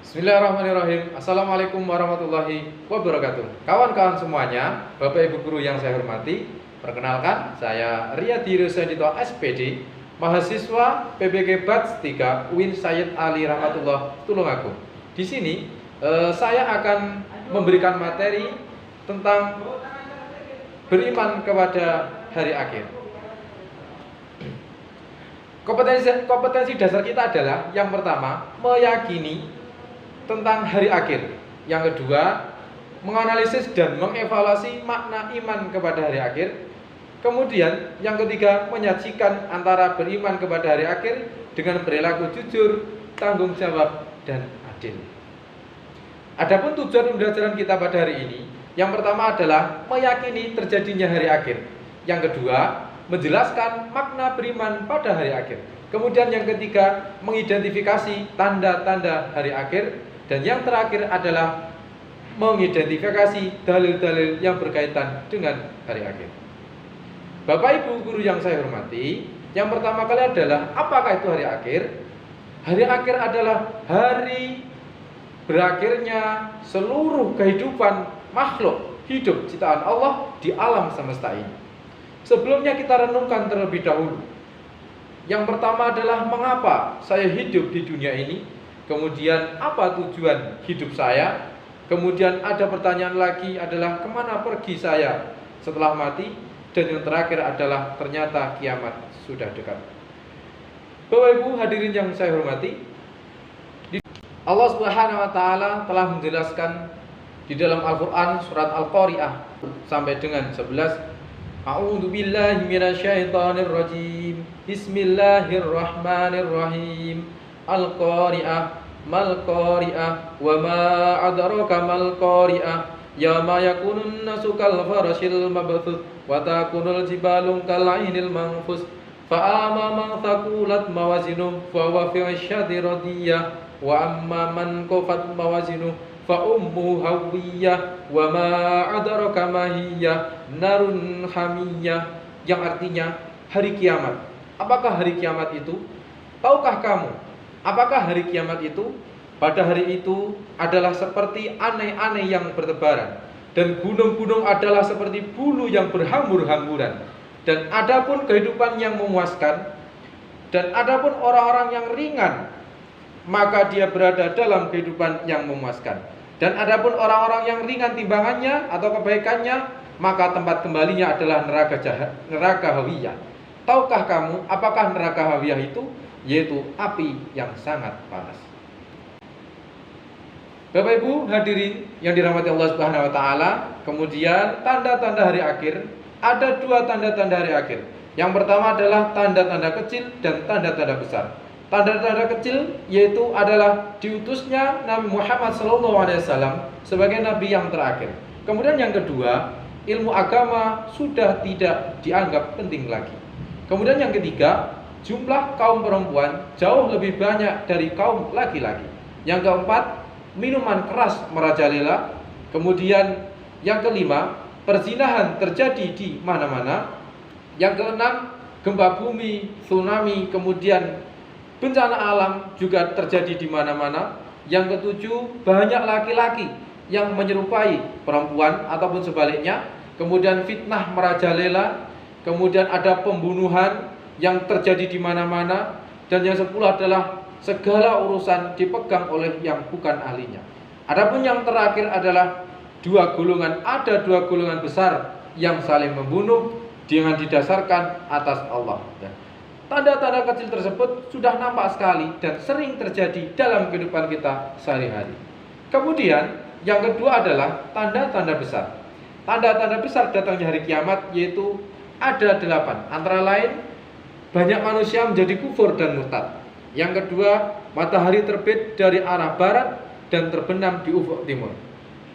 Bismillahirrahmanirrahim. Assalamualaikum warahmatullahi wabarakatuh. Kawan-kawan semuanya, Bapak Ibu guru yang saya hormati, perkenalkan saya Riyadi Rusandito SPD, mahasiswa PBG Batch 3 UIN Sayyid Ali Rahmatullah Tulungagung. Di sini saya akan memberikan materi tentang beriman kepada hari akhir. Kompetensi dasar kita adalah yang pertama, meyakini tentang hari akhir. Yang kedua, menganalisis dan mengevaluasi makna iman kepada hari akhir. Kemudian yang ketiga, menyajikan antara beriman kepada hari akhir dengan perilaku jujur, tanggung jawab, dan adil. Adapun tujuan pembelajaran kita pada hari ini, yang pertama adalah meyakini terjadinya hari akhir. Yang kedua, menjelaskan makna beriman pada hari akhir. Kemudian yang ketiga, mengidentifikasi tanda-tanda hari akhir. Dan yang terakhir adalah mengidentifikasi dalil-dalil yang berkaitan dengan hari akhir. Bapak Ibu guru yang saya hormati, yang pertama kali adalah apakah itu hari akhir? Hari akhir adalah hari berakhirnya seluruh kehidupan makhluk hidup ciptaan Allah di alam semesta ini. Sebelumnya kita renungkan terlebih dahulu. Yang pertama adalah mengapa saya hidup di dunia ini? Kemudian apa tujuan hidup saya? Kemudian ada pertanyaan lagi adalah kemana pergi saya setelah mati? Dan yang terakhir adalah ternyata kiamat sudah dekat. Bapak Ibu hadirin yang saya hormati, Allah Subhanahu wa taala telah menjelaskan di dalam Al-Qur'an surat Al-Qari'ah sampai dengan 11. A'udzu billahi minasyaitonir rajim. Bismillahirrahmanirrahim. Al-Qari'ah mal qari'ah wa ma adraka mal qari'ah yawma yakunun nasu kal farashil mabthus wa takunul jibalu kal 'ainil manfus fa amma man thaqulat mawazinuhu fa huwa fi 'ishatin radiyah wa amma man khaffat mawazinuhu fa ummuhu hawiyah wa ma adraka ma hiya narun hamiyah, yang artinya hari kiamat. Apakah hari kiamat itu? Tahukah kamu apakah hari kiamat itu? Pada hari itu adalah seperti aneh-aneh yang bertebaran, dan gunung-gunung adalah seperti bulu yang berhambur-hamburan. Dan adapun kehidupan yang memuaskan, dan adapun orang-orang yang ringan, maka dia berada dalam kehidupan yang memuaskan. Dan adapun orang-orang yang ringan timbangannya atau kebaikannya, maka tempat kembalinya adalah neraka hawiyah. Tahukah kamu apakah neraka hawiyah itu? Yaitu api yang sangat panas. Bapak Ibu hadirin yang dirahmati Allah Subhanahu wa taala, kemudian tanda-tanda hari akhir, ada dua tanda-tanda hari akhir. Yang pertama adalah tanda-tanda kecil dan tanda-tanda besar. Tanda-tanda kecil yaitu adalah diutusnya Nabi Muhammad SAW sebagai nabi yang terakhir. Kemudian yang kedua, ilmu agama sudah tidak dianggap penting lagi. Kemudian yang ketiga, jumlah kaum perempuan jauh lebih banyak dari kaum laki-laki. Yang keempat, minuman keras merajalela. Kemudian yang kelima, perzinahan terjadi di mana-mana. Yang keenam, gempa bumi, tsunami, kemudian bencana alam juga terjadi di mana-mana. Yang ketujuh, banyak laki-laki yang menyerupai perempuan ataupun sebaliknya. Kemudian fitnah merajalela. Kemudian ada pembunuhan yang terjadi di mana-mana. Dan yang 10 adalah segala urusan dipegang oleh yang bukan ahlinya. Adapun yang terakhir adalah dua golongan. Ada dua golongan besar yang saling membunuh dengan didasarkan atas Allah. Tanda-tanda kecil tersebut sudah nampak sekali dan sering terjadi dalam kehidupan kita sehari-hari. Kemudian yang kedua adalah tanda-tanda besar. Tanda-tanda besar datangnya hari kiamat yaitu ada 8. Antara lain, banyak manusia menjadi kufur dan murtad. Yang kedua, matahari terbit dari arah barat dan terbenam di ufuk timur.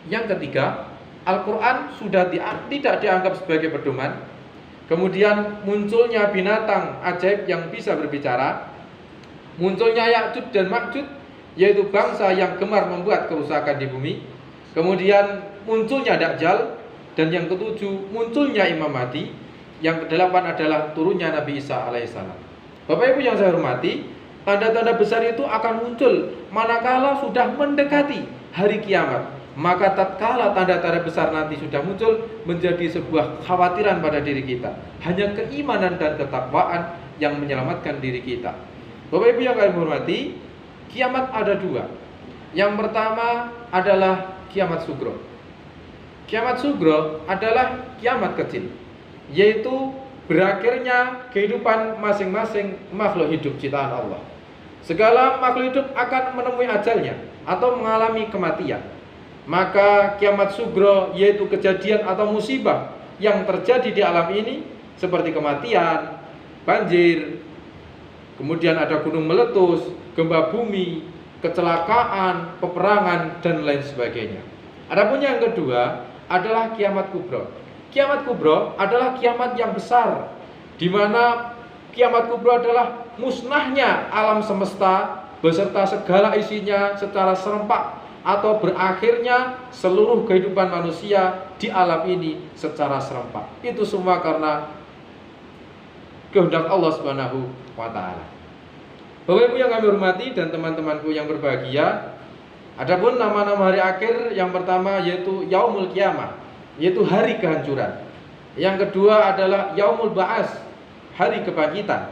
Yang ketiga, Al-Quran sudah tidak dianggap sebagai pedoman. Kemudian munculnya binatang ajaib yang bisa berbicara. Munculnya Ya'juj dan Ma'juj, yaitu bangsa yang gemar membuat kerusakan di bumi. Kemudian munculnya Dajjal. Dan yang ketujuh, munculnya Imam Mahdi. Yang kedelapan adalah turunnya Nabi Isa alaihissalam. Bapak Ibu yang saya hormati, Tanda-tanda besar itu akan muncul manakala sudah mendekati hari kiamat. Maka tatkala tanda-tanda besar nanti sudah muncul, menjadi sebuah kekhawatiran pada diri kita. Hanya keimanan dan ketakwaan yang menyelamatkan diri kita. Bapak Ibu yang kami hormati, kiamat ada dua. Yang pertama adalah kiamat sugro. Kiamat sugro adalah kiamat kecil, yaitu berakhirnya kehidupan masing-masing makhluk hidup ciptaan Allah. Segala makhluk hidup akan menemui ajalnya atau mengalami kematian. Maka kiamat sugro yaitu kejadian atau musibah yang terjadi di alam ini, seperti kematian, banjir, kemudian ada gunung meletus, gempa bumi, kecelakaan, peperangan, dan lain sebagainya. Adapun yang kedua adalah kiamat kubro. Kiamat kubro adalah kiamat yang besar, di mana kiamat kubro adalah musnahnya alam semesta beserta segala isinya secara serempak, atau berakhirnya seluruh kehidupan manusia di alam ini secara serempak. Itu semua karena kehendak Allah Subhanahu wa taala. Bapak Ibu yang kami hormati dan teman-temanku yang berbahagia, adapun nama-nama hari akhir, yang pertama yaitu Yaumul Qiyamah, yaitu hari kehancuran. Yang kedua adalah Yaumul Ba'as, hari kebangkitan.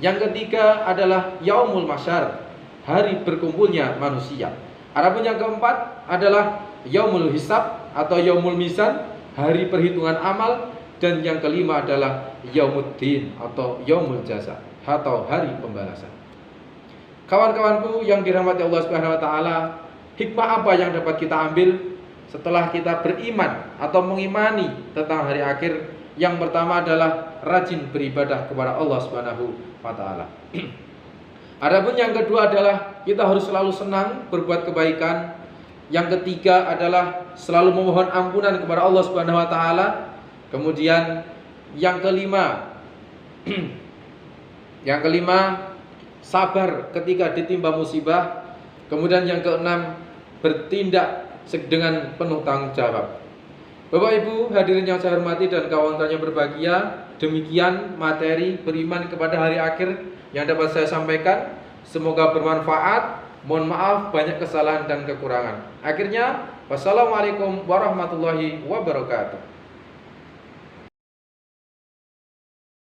Yang ketiga adalah Yaumul Masyar, hari berkumpulnya manusia. Adapun yang keempat adalah Yaumul Hisab atau Yaumul Mizan, hari perhitungan amal. Dan yang kelima adalah Yaumuddin atau Yaumul Jaza atau hari pembalasan. Kawan-kawanku yang dirahmati Allah Subhanahu wa taala, hikmah apa yang dapat kita ambil setelah kita beriman atau mengimani tentang hari akhir? Yang pertama adalah rajin beribadah kepada Allah Subhanahu wa taala. Adapun yang kedua adalah kita harus selalu senang berbuat kebaikan. Yang ketiga adalah selalu memohon ampunan kepada Allah Subhanahu wa taala. Kemudian yang kelima sabar ketika ditimpa musibah. Kemudian yang keenam, bertindak dengan penuh tanggung jawab. Bapak Ibu hadirin yang saya hormati dan kawan-kawan yang berbahagia, demikian materi beriman kepada hari akhir yang dapat saya sampaikan. Semoga bermanfaat. Mohon maaf banyak kesalahan dan kekurangan. Akhirnya, wassalamualaikum warahmatullahi wabarakatuh.